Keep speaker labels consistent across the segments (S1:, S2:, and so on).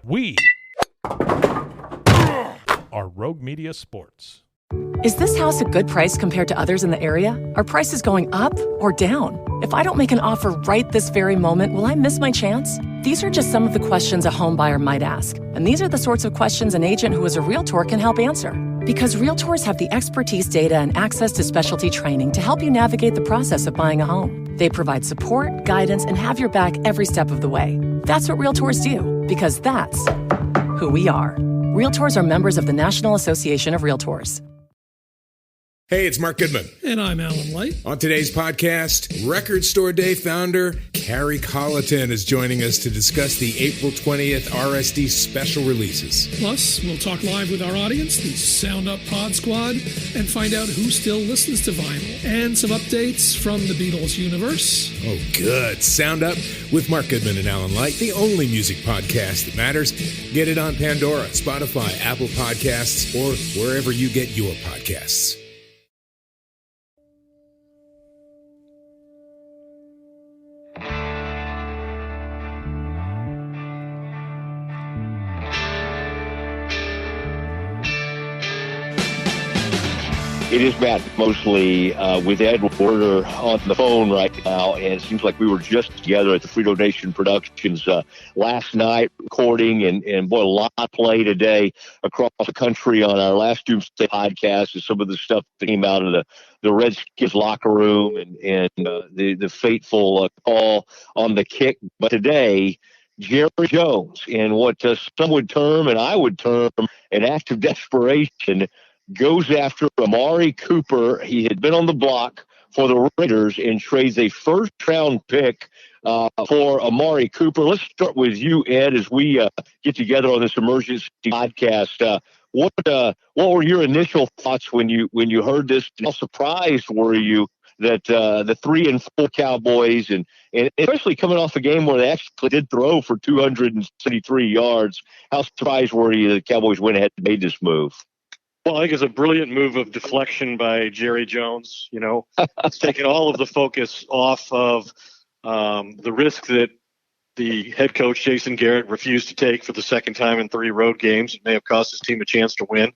S1: We are Rogue Media Sports.
S2: Is this house a good price compared to others in the area? Are prices going up or down? If I don't make an offer right this very moment, will I miss my chance? These are just some of the questions a home buyer might ask. And these are the sorts of questions an agent who is a Realtor can help answer. Because Realtors have the expertise, data, and access to specialty training to help you navigate the process of buying a home. They provide support, guidance, and have your back every step of the way. That's what Realtors do, because that's who we are. Realtors are members of the National Association of Realtors.
S3: Hey, it's Mark Goodman.
S4: And I'm Alan Light.
S3: On today's podcast, Record Store Day founder Carrie Colleton is joining us to discuss the April 20th RSD special releases.
S4: Plus, we'll talk live with our audience, the Sound Up Pod Squad, and find out who still listens to vinyl. And some updates from the Beatles universe.
S3: Oh, good. Sound Up with Mark Goodman and Alan Light, the only music podcast that matters. Get it on Pandora, Spotify, Apple Podcasts, or wherever you get your podcasts.
S5: It is Matt, mostly with Ed Werder on the phone right now, and it seems like we were just together at the Frito Nation Productions last night recording, and boy, a lot of play today across the country on our last Doomsday Podcast and some of the stuff that came out of the Redskins locker room and the fateful call on the kick. But today, Jerry Jones, in what some would term, and I would term, an act of desperation, goes after Amari Cooper. He had been on the block for the Raiders and trades a first-round pick for Amari Cooper. Let's start with you, Ed, as we get together on this emergency podcast. What were your initial thoughts when you heard this? How surprised were you that the 3-4 Cowboys, and especially coming off a game where they actually did throw for 273 yards, how surprised were you that the Cowboys went ahead and made this move?
S6: Well, I think it's a brilliant move of deflection by Jerry Jones. You know, it's taken all of the focus off of the risk that the head coach, Jason Garrett, refused to take for the second time in 3 road games. It may have cost his team a chance to win.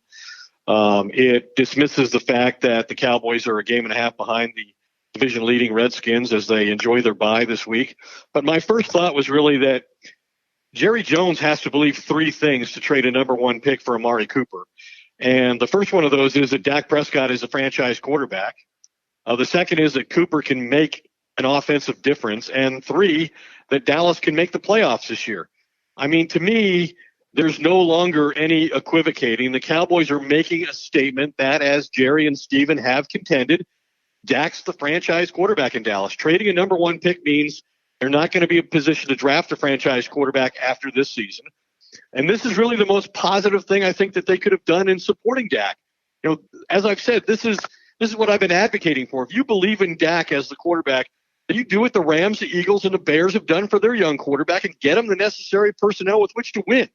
S6: It dismisses the fact that the Cowboys are a game and a half behind the division-leading Redskins as they enjoy their bye this week. But my first thought was really that Jerry Jones has to believe 3 things to trade a number 1 pick for Amari Cooper. And the first one of those is that Dak Prescott is a franchise quarterback. The second is that Cooper can make an offensive difference. And 3, that Dallas can make the playoffs this year. I mean, to me, there's no longer any equivocating. The Cowboys are making a statement that, as Jerry and Steven have contended, Dak's the franchise quarterback in Dallas. Trading a number 1 pick means they're not going to be in a position to draft a franchise quarterback after this season. And this is really the most positive thing I think that they could have done in supporting Dak. You know, as I've said, this is what I've been advocating for. If you believe in Dak as the quarterback, then you do what the Rams, the Eagles, and the Bears have done for their young quarterback and get them the necessary personnel with which to win.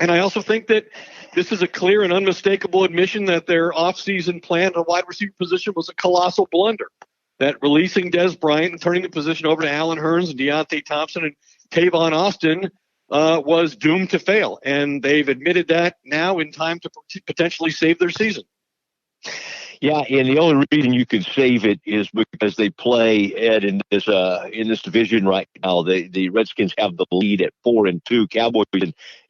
S6: And I also think that this is a clear and unmistakable admission that their offseason plan at the wide receiver position was a colossal blunder. That releasing Des Bryant and turning the position over to Allen Hurns and Deontay Thompson and Tavon Austin was doomed to fail. And they've admitted that now in time to potentially save their season.
S5: Yeah, and the only reason you can save it is because they play, Ed, in this division right now. The Redskins have the lead at 4-2. Cowboys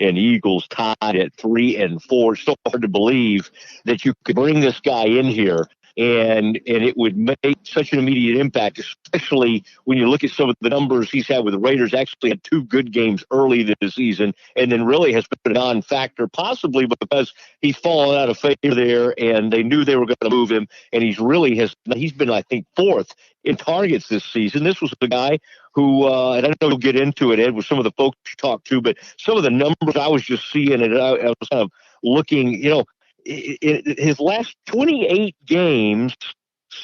S5: and Eagles tied at 3-4. It's so hard to believe that you could bring this guy in here and it would make such an immediate impact, especially when you look at some of the numbers he's had with the Raiders. Actually had 2 good games early this season, and then really has been a non-factor, possibly because he's fallen out of favor there, and they knew they were going to move him, and he's been, I think, 4th in targets this season. This was the guy who, and I know you'll get into it, Ed, with some of the folks you talked to, but some of the numbers I was just seeing, and I was kind of looking, you know, his last 28 games,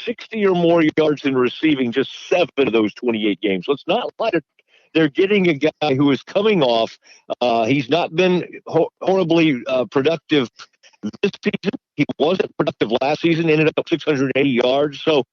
S5: 60 or more yards in receiving, just 7 of those 28 games. So it's not like they're getting a guy who is coming off. He's not been horribly productive this season. He wasn't productive last season, ended up 680 yards. So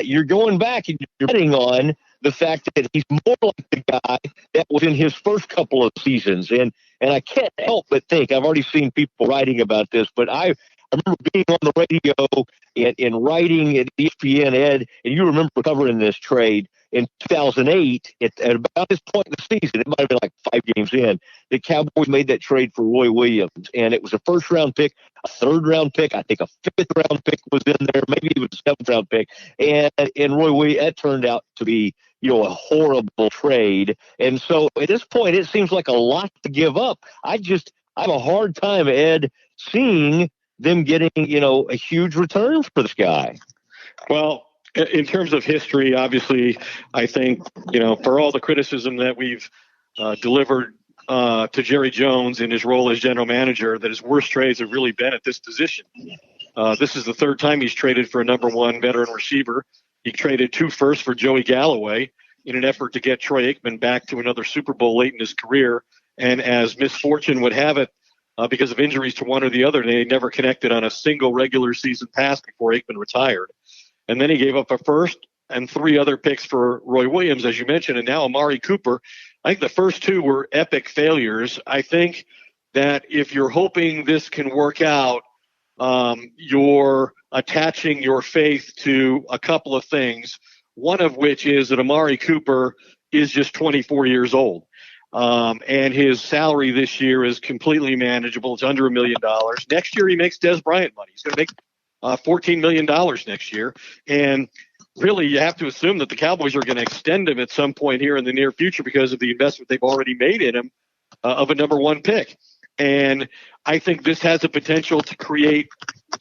S5: you're going back and you're betting on the fact that he's more like the guy that was in his first couple of seasons. And I can't help but think, I've already seen people writing about this, but I remember being on the radio and writing at ESPN, Ed, and you remember covering this trade in 2008, at about this point in the season, it might have been like 5 games in, the Cowboys made that trade for Roy Williams. And it was a first-round pick, a third-round pick, I think a fifth-round pick was in there, maybe it was a seventh-round pick. And Roy Williams, that turned out to be, a horrible trade. And so at this point, it seems like a lot to give up. I have a hard time, Ed, seeing them getting, a huge return for this guy.
S6: Well, in terms of history, obviously, I think, for all the criticism that we've delivered to Jerry Jones in his role as general manager, that his worst trades have really been at this position. This is the third time he's traded for a number one veteran receiver. He traded 2 firsts for Joey Galloway in an effort to get Troy Aikman back to another Super Bowl late in his career. And as misfortune would have it, because of injuries to one or the other, they never connected on a single regular season pass before Aikman retired. And then he gave up a first and 3 other picks for Roy Williams, as you mentioned, and now Amari Cooper. I think the first 2 were epic failures. I think that if you're hoping this can work out, you're attaching your faith to a couple of things, one of which is that Amari Cooper is just 24 years old. And his salary this year is completely manageable. It's under $1 million. Next year, he makes Des Bryant money. He's going to make $14 million next year. And really, you have to assume that the Cowboys are going to extend him at some point here in the near future because of the investment they've already made in him of a number 1 pick. And I think this has the potential to create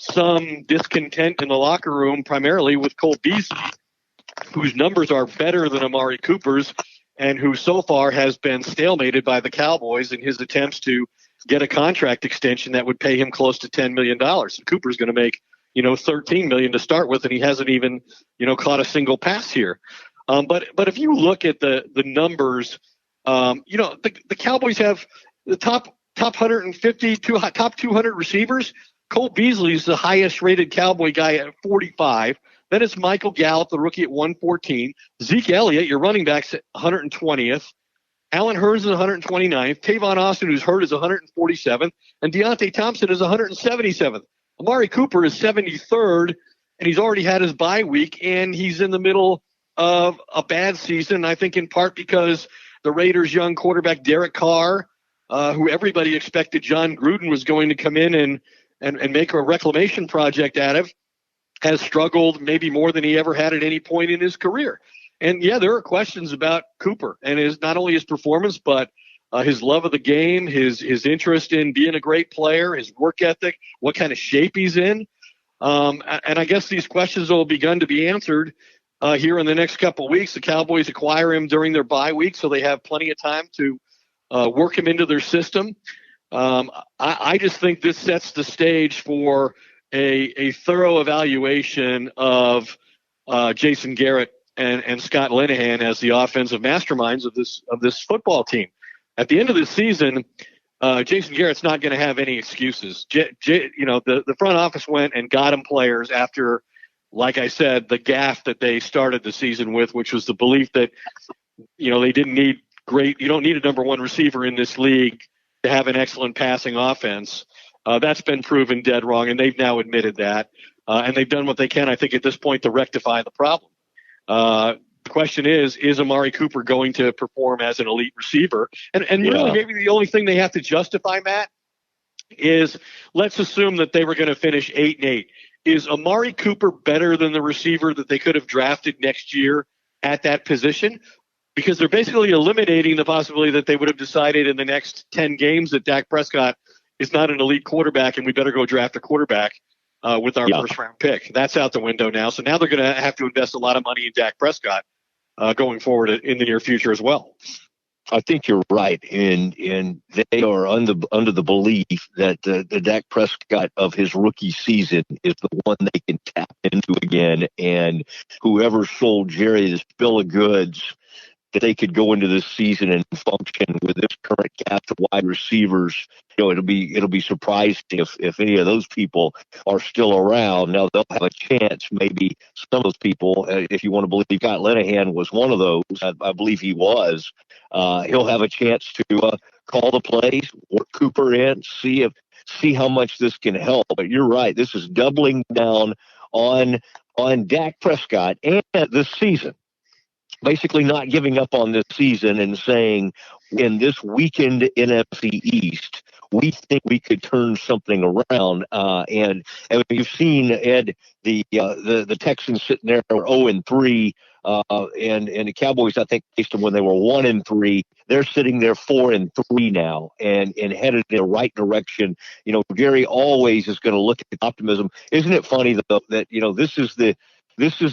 S6: some discontent in the locker room, primarily with Cole Beasley, whose numbers are better than Amari Cooper's, and who so far has been stalemated by the Cowboys in his attempts to get a contract extension that would pay him close to $10 million. And Cooper's going to make, $13 million to start with, and he hasn't even, caught a single pass here. But if you look at the numbers, the Cowboys have the top 150, top 200 receivers. Cole Beasley is the highest rated Cowboy guy at 45. Then it's Michael Gallup, the rookie, at 114. Zeke Elliott, your running back's at 120th. Allen Hurns is 129th. Tavon Austin, who's hurt, is 147th. And Deontay Thompson is 177th. Amari Cooper is 73rd, and he's already had his bye week, and he's in the middle of a bad season, I think in part because the Raiders' young quarterback Derek Carr, who everybody expected John Gruden was going to come in and make a reclamation project out of, has struggled maybe more than he ever had at any point in his career. And, yeah, there are questions about Cooper and not only his performance, but his love of the game, his interest in being a great player, his work ethic, what kind of shape he's in. And I guess these questions will begun to be answered here in the next couple of weeks. The Cowboys acquire him during their bye week, so they have plenty of time to work him into their system. I just think this sets the stage for a thorough evaluation of Jason Garrett and Scott Linehan as the offensive masterminds of this football team. At the end of the season, Jason Garrett's not going to have any excuses. The front office went and got him players after, like I said, the gaffe that they started the season with, which was the belief that, they didn't need you don't need a number 1 receiver in this league to have an excellent passing offense. That's been proven dead wrong, and they've now admitted that. And they've done what they can, I think, at this point to rectify the problem. The question is Amari Cooper going to perform as an elite receiver? And really maybe the only thing they have to justify, Matt, is let's assume that they were going to finish 8-8. Is Amari Cooper better than the receiver that they could have drafted next year at that position? Because they're basically eliminating the possibility that they would have decided in the next 10 games that Dak Prescott is not an elite quarterback and we better go draft a quarterback with our first-round pick. That's out the window now. So now they're going to have to invest a lot of money in Dak Prescott going forward in the near future as well.
S5: I think you're right, and they are under the belief that the Dak Prescott of his rookie season is the one they can tap into again, and whoever sold Jerry this bill of goods that they could go into this season and function with this current quarterback to wide receivers. It'll be surprising if any of those people are still around. Now they'll have a chance. Maybe some of those people, if you want to believe Scott Linehan was one of those, I believe he was. He'll have a chance to call the plays, work Cooper in, see how much this can help. But you're right. This is doubling down on Dak Prescott and this season. Basically not giving up on this season and saying, in this weakened NFC East, we think we could turn something around. And you've seen, Ed, the Texans sitting there 0-3, and the Cowboys, I think, based on when they were 1-3, they're sitting there 4-3 now and headed in the right direction. Jerry always is going to look at optimism. Isn't it funny though that this is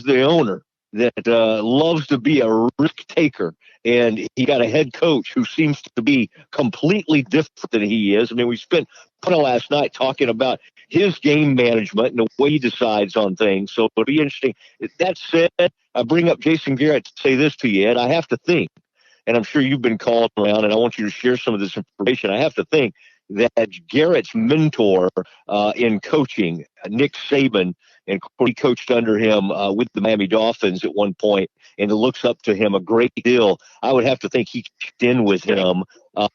S5: the owner that loves to be a risk taker, and he got a head coach who seems to be completely different than he is. I mean, we spent part of last night talking about his game management and the way he decides on things. So it'll be interesting. That said, I bring up Jason Garrett to say this to you, Ed. I have to think, and I'm sure you've been calling around, and I want you to share some of this information. I have to think that Garrett's mentor in coaching, Nick Saban, and he coached under him with the Miami Dolphins at one point, and it looks up to him a great deal. I would have to think he checked in with him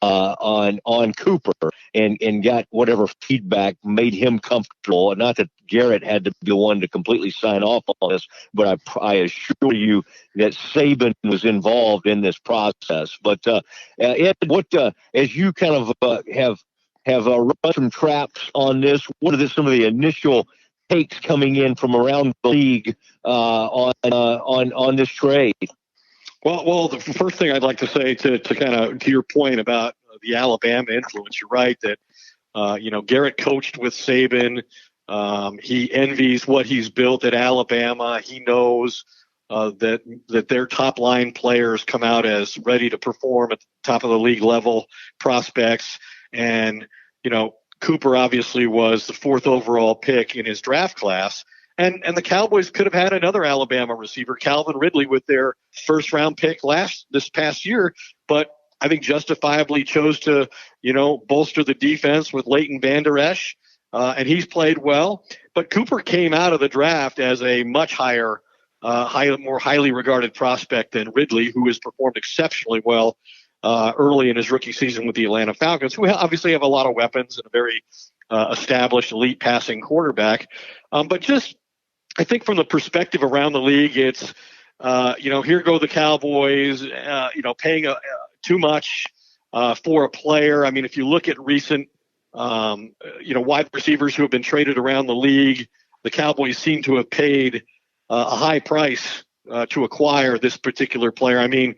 S5: on Cooper and got whatever feedback made him comfortable. Not that Garrett had to be the one to completely sign off on this, but I assure you that Saban was involved in this process. But Ed, as you kind of have run some traps on this, what are some of the initial takes coming in from around the league on this trade?
S6: Well, the first thing I'd like to say to your point about the Alabama influence, you're right that Garrett coached with Saban. He envies what he's built at Alabama. He knows that their top line players come out as ready to perform at the top of the league level prospects, and Cooper obviously was the 4th overall pick in his draft class. And the Cowboys could have had another Alabama receiver, Calvin Ridley, with their first-round pick this past year, but I think justifiably chose to, bolster the defense with Leighton Vander Esch, and he's played well. But Cooper came out of the draft as a much more highly regarded prospect than Ridley, who has performed exceptionally well early in his rookie season with the Atlanta Falcons, who obviously have a lot of weapons and a very established elite passing quarterback. But just, I think from the perspective around the league, it's, here go the Cowboys, paying too much for a player. I mean, if you look at recent, wide receivers who have been traded around the league, the Cowboys seem to have paid a high price to acquire this particular player. I mean,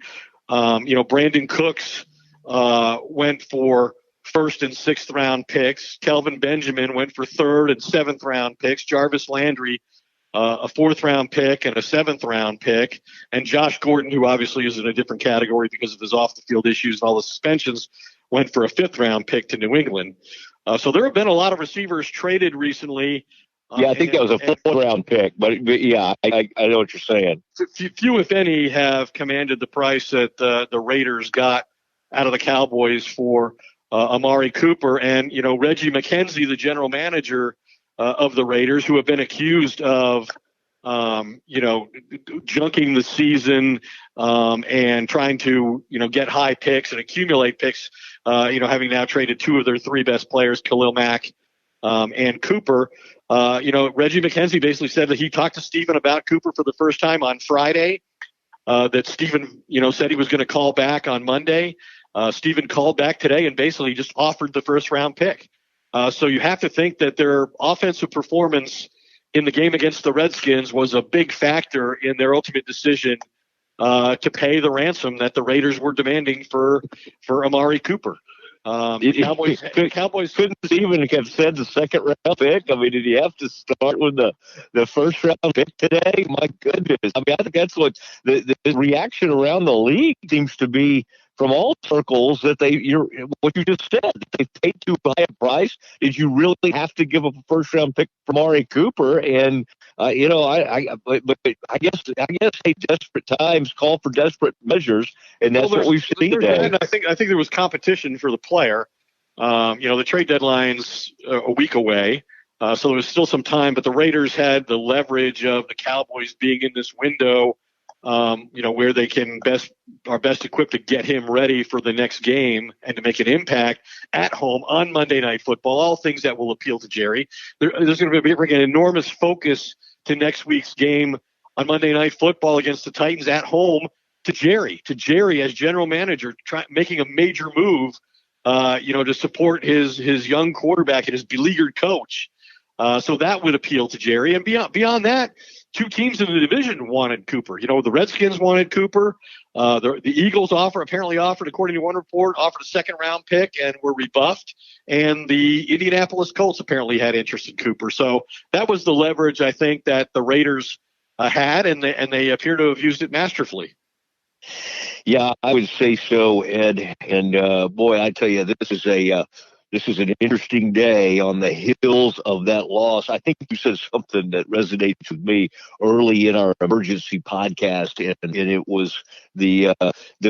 S6: Brandon Cooks went for 1st and 6th round picks. Kelvin Benjamin went for 3rd and 7th round picks. Jarvis Landry, a 4th round pick and a 7th round pick. And Josh Gordon, who obviously is in a different category because of his off the field issues and all the suspensions, went for a 5th round pick to New England. So there have been a lot of receivers traded recently.
S5: Yeah, I think that was a 4th round pick, but yeah, I know what you're saying.
S6: Few, if any, have commanded the price that the Raiders got out of the Cowboys for Amari Cooper. And, Reggie McKenzie, the general manager of the Raiders, who have been accused of, junking the season and trying to, get high picks and accumulate picks, having now traded 2 of their 3 best players, Khalil Mack and Cooper. Reggie McKenzie basically said that he talked to Stephen about Cooper for the first time on Friday, that Stephen, said he was going to call back on Monday. Stephen called back today and basically just offered the 1st round pick. So you have to think that their offensive performance in the game against the Redskins was a big factor in their ultimate decision to pay the ransom that the Raiders were demanding for Amari Cooper. Cowboys
S5: couldn't even have said the 2nd round pick. I mean, did he have to start with the 1st round pick today? My goodness. I mean, I think that's what the reaction around the league seems to be from all circles, that what you just said, they paid too high a price. Did you really have to give up a 1st round pick for Amari Cooper? And But I guess hey, desperate times call for desperate measures, and that's what we've seen today.
S6: I think there was competition for the player. The trade deadline's a week away, so there was still some time. But the Raiders had the leverage of the Cowboys being in this window, where they are best equipped to get him ready for the next game and to make an impact at home on Monday Night Football. All things that will appeal to Jerry. There's going to bring an enormous focus to next week's game on Monday Night Football against the Titans at home to Jerry as general manager, making a major move, to support his young quarterback and his beleaguered coach. So that would appeal to Jerry. And beyond that, two teams in the division wanted Cooper. The Redskins wanted Cooper. The Eagles apparently offered, according to one report, offered a second-round pick and were rebuffed. And the Indianapolis Colts apparently had interest in Cooper. So that was the leverage, I think, that the Raiders had, and they appear to have used it masterfully.
S5: Yeah, I would say so, Ed. And boy, I tell you, this is an interesting day on the heels of that loss. I think you said something that resonates with me early in our emergency podcast, and it was the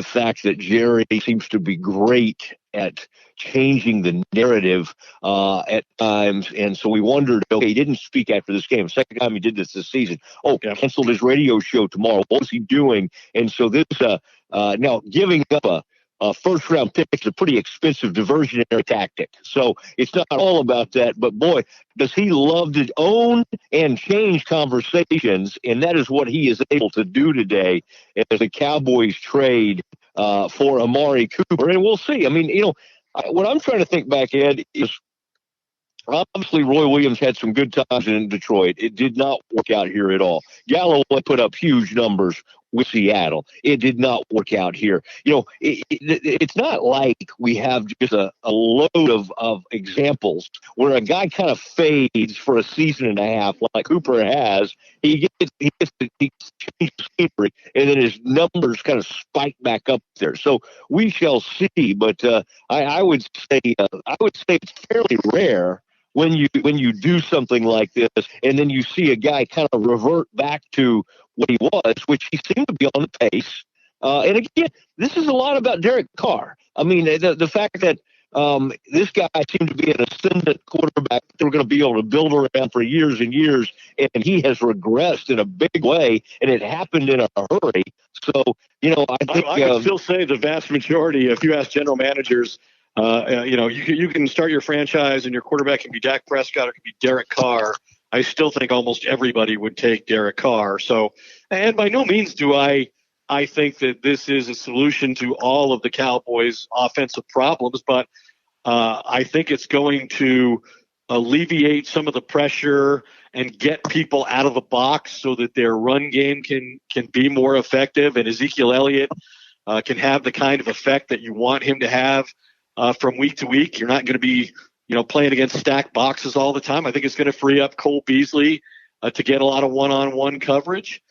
S5: fact that Jerry seems to be great at changing the narrative at times. And so we wondered, okay, he didn't speak after this game. Second time he did this season. Canceled his radio show tomorrow. What was he doing? And so this now giving up a first-round pick is a pretty expensive diversionary tactic. So it's not all about that. But, boy, does he love to own and change conversations, and that is what he is able to do today as the Cowboys trade for Amari Cooper. And we'll see. I mean, what I'm trying to think back, Ed, is obviously Roy Williams had some good times in Detroit. It did not work out here at all. Galloway put up huge numbers with Seattle. It did not work out here. It's not like we have just a load of examples where a guy kind of fades for a season and a half like Cooper has. He gets scenery, and then his numbers kind of spike back up there. So we shall see. But I would say it's fairly rare when you do something like this, and then you see a guy kind of revert back to what he was, which he seemed to be on the pace. And again, this is a lot about Derek Carr. I mean, the fact that this guy seemed to be an ascendant quarterback that we're going to be able to build around for years and years, and he has regressed in a big way, and it happened in a hurry. So, I think
S6: I would still say the vast majority, if you ask general managers, you can start your franchise and your quarterback can be Dak Prescott or it can be Derek Carr. I still think almost everybody would take Derek Carr. So, and by no means do I think that this is a solution to all of the Cowboys' offensive problems, but I think it's going to alleviate some of the pressure and get people out of the box so that their run game can be more effective, and Ezekiel Elliott can have the kind of effect that you want him to have from week to week. You're not going to be playing against stacked boxes all the time. I think it's going to free up Cole Beasley to get a lot of one-on-one coverage.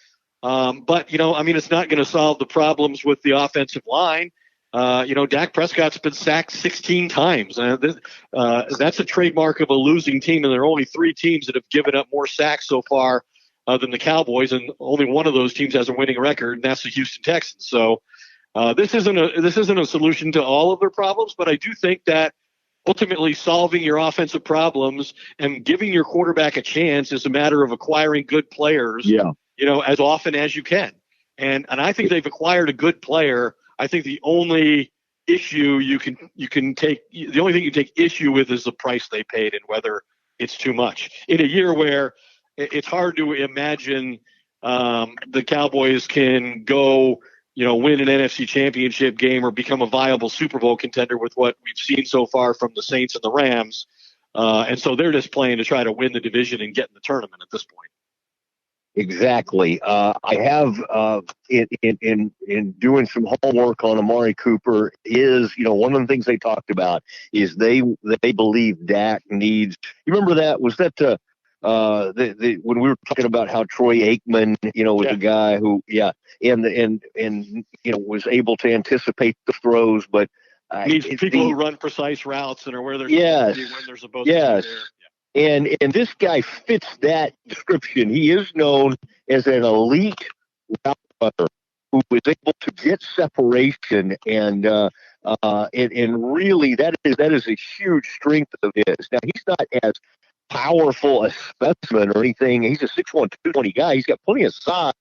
S6: But it's not going to solve the problems with the offensive line. Dak Prescott's been sacked 16 times. That's a trademark of a losing team, and there are only 3 teams that have given up more sacks so far than the Cowboys, and only one of those teams has a winning record, and that's the Houston Texans. So this isn't a solution to all of their problems, but I do think that ultimately solving your offensive problems and giving your quarterback a chance is a matter of acquiring good players, as often as you can. And I think they've acquired a good player. I think the only issue you can take issue with is the price they paid and whether it's too much. In a year where it's hard to imagine the Cowboys can go win an NFC championship game or become a viable Super Bowl contender with what we've seen so far from the Saints and the Rams. And so they're just playing to try to win the division and get in the tournament at this point.
S5: Exactly. I have in doing some homework on Amari Cooper is, one of the things they talked about is they believe Dak needs, you remember that? Was that when we were talking about how Troy Aikman, was a guy who, and was able to anticipate the throws, but
S6: needs people who run precise routes and are where they're when they're supposed to be there.
S5: And this guy fits that description. He is known as an elite route runner who is able to get separation, and really that is a huge strength of his. Now, he's not as powerful a specimen or anything. He's a 6'1", 220 guy. He's got plenty of size.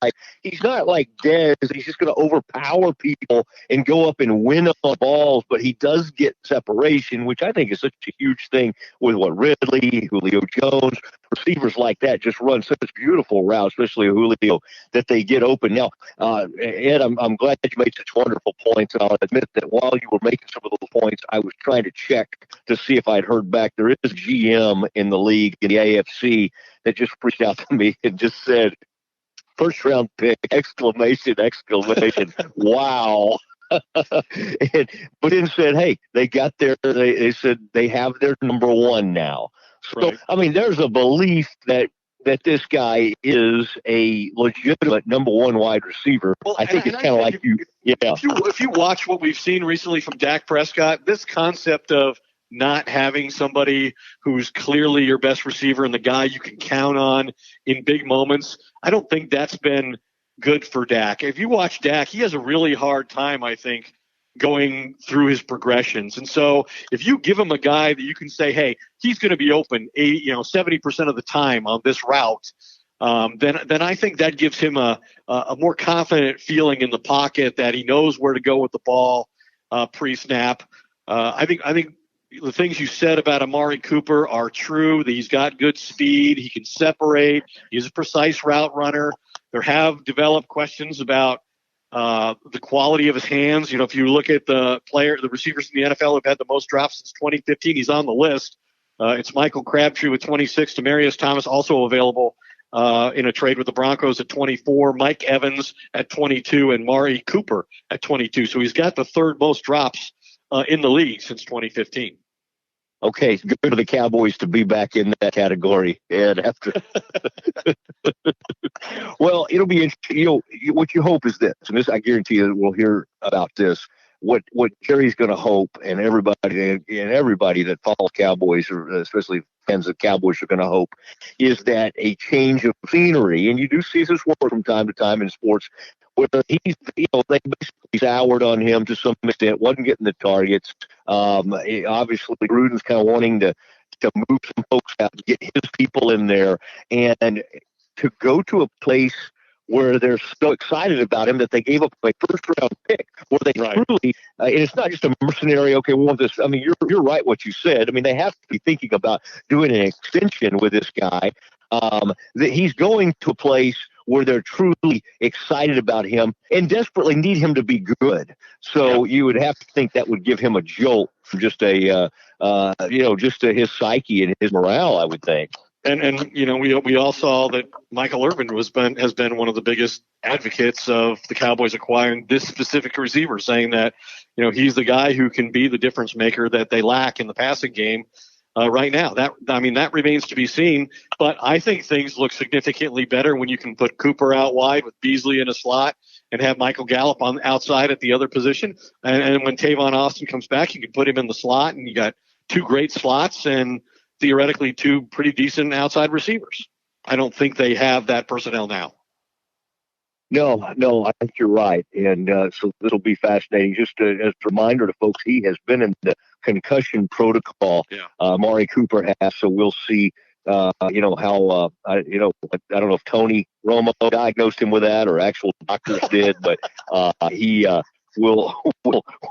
S5: He's not like Dez. He's just going to overpower people and go up and win on balls, but he does get separation, which I think is such a huge thing with what Ridley, Julio Jones, receivers like that just run such beautiful routes, especially Julio, that they get open. Now, Ed, I'm glad that you made such wonderful points. I'll admit that while you were making some of those points, I was trying to check to see if I'd heard back. There is a GM in the league, in the AFC, that just reached out to me and just said, "First round pick, exclamation. Wow." But then said, hey, they got their, they said they have their number one now. So, right. I mean, there's a belief that this guy is a legitimate number one wide receiver. Well, I think it's kind of like
S6: if you watch what we've seen recently from Dak Prescott, this concept of not having somebody who's clearly your best receiver and the guy you can count on in big moments, I don't think that's been good for Dak. If you watch Dak, he has a really hard time, I think, going through his progressions. And so if you give him a guy that you can say, hey, he's going to be open 70% of the time on this route, then I think that gives him a more confident feeling in the pocket that he knows where to go with the ball pre-snap. I think the things you said about Amari Cooper are true. That he's got good speed. He can separate. He's a precise route runner. There have developed questions about the quality of his hands. You know, if you look at the receivers in the NFL who've had the most drops since 2015, he's on the list. It's Michael Crabtree with 26, Demaryius Thomas also available in a trade with the Broncos at 24, Mike Evans at 22, and Amari Cooper at 22. So he's got the third most drops in the league since 2015.
S5: Okay, good for the Cowboys to be back in that category. And after, well, it'll be interesting. You know, what you hope is this, and this, I guarantee you, we'll hear about this. What Jerry's going to hope, and everybody that follows Cowboys, or especially fans of Cowboys, are going to hope, is that a change of scenery. And you do see this work from time to time in sports, where they basically soured on him to some extent, wasn't getting the targets. Obviously, Gruden's kind of wanting to move some folks out, to get his people in there, and to go to a place where they're so excited about him that they gave up a first-round pick, where they truly, and it's not just a mercenary, okay, we want this. I mean, you're right what you said. I mean, they have to be thinking about doing an extension with this guy. That he's going to a place where they're truly excited about him and desperately need him to be good. So you would have to think that would give him a jolt from just his psyche and his morale, I would think.
S6: And you know, we all saw that Michael Irvin has been one of the biggest advocates of the Cowboys acquiring this specific receiver, saying that, you know, he's the guy who can be the difference maker that they lack in the passing game right now. That remains to be seen. But I think things look significantly better when you can put Cooper out wide with Beasley in a slot and have Michael Gallup on outside at the other position. And when Tavon Austin comes back, you can put him in the slot, and you got two great slots and theoretically two pretty decent outside receivers. I don't think they have that personnel now.
S5: No, I think you're right. And so it'll be fascinating. Just as a reminder to folks, he has been in the concussion protocol. Amari Cooper has, so we'll see, how, I don't know if Tony Romo diagnosed him with that or actual doctors did, but he will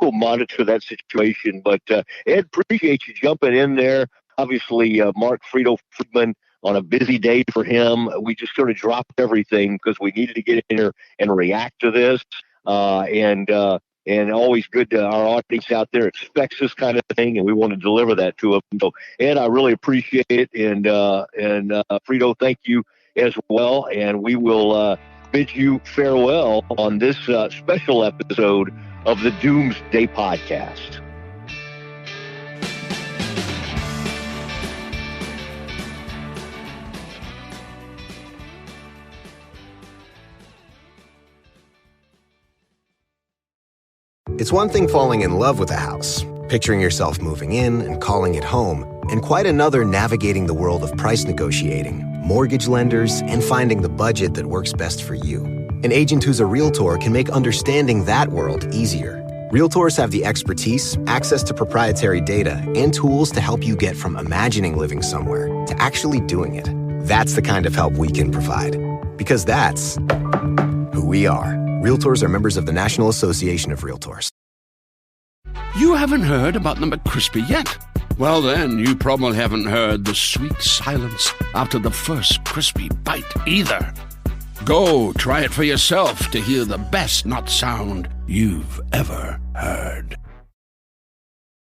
S5: monitor that situation. But Ed, appreciate you jumping in there. Obviously, Mark Friedman, on a busy day for him, we just sort of dropped everything because we needed to get in there and react to this. And always good to our audience out there expects this kind of thing, and we want to deliver that to them. So, Ed, I really appreciate it. And Frito, thank you as well. And we will bid you farewell on this special episode of the Doomsday Podcast.
S7: It's one thing falling in love with a house, picturing yourself moving in and calling it home. and quite another navigating the world of price negotiating, mortgage lenders, and finding the budget that works best for you. An agent who's a Realtor can make understanding that world easier. Realtors have the expertise, access to proprietary data, and tools to help you get from imagining living somewhere to actually doing it. That's the kind of help we can provide. Because that's who we are. Realtors are members of the National Association of Realtors.
S8: You haven't heard about the McCrispy yet? Well, then, you probably haven't heard the sweet silence after the first crispy bite either. Go try it for yourself to hear the best not sound you've ever heard.